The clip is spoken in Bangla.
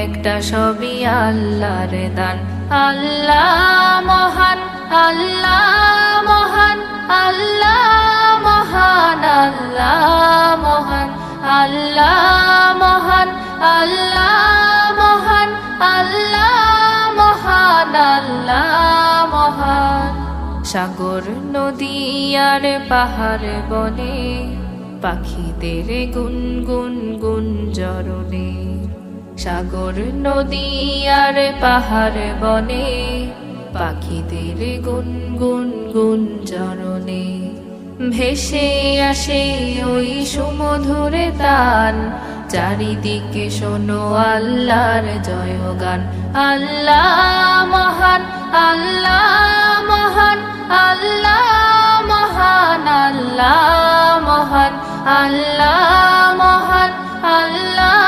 একটা সবই আল্লাহর দান। আল্লাহ মহান, আল্লাহ মহান, আল্লাহ মহান, আল্লাহ মহান, আল্লাহ মহান, আল্লাহ মহান, আল্লাহ মহান, আল্লাহ মহান। সাগর নদী আর পাহাড় বনে পাখিদের গুনগুন গুঞ্জরণে। সাগর নদী আর পাহাড় বনে পাখিদের গুনগুন গুঞ্জরণে। ভেসে আসে ওই সুমধুর তান, চারিদিকে শোনো আল্লাহর জয়গান। আল্লাহ মহান, আল্লাহ মহান, আল্লাহ মহান, আল্লাহ মহান, আল্লাহ মহান, আল্লাহ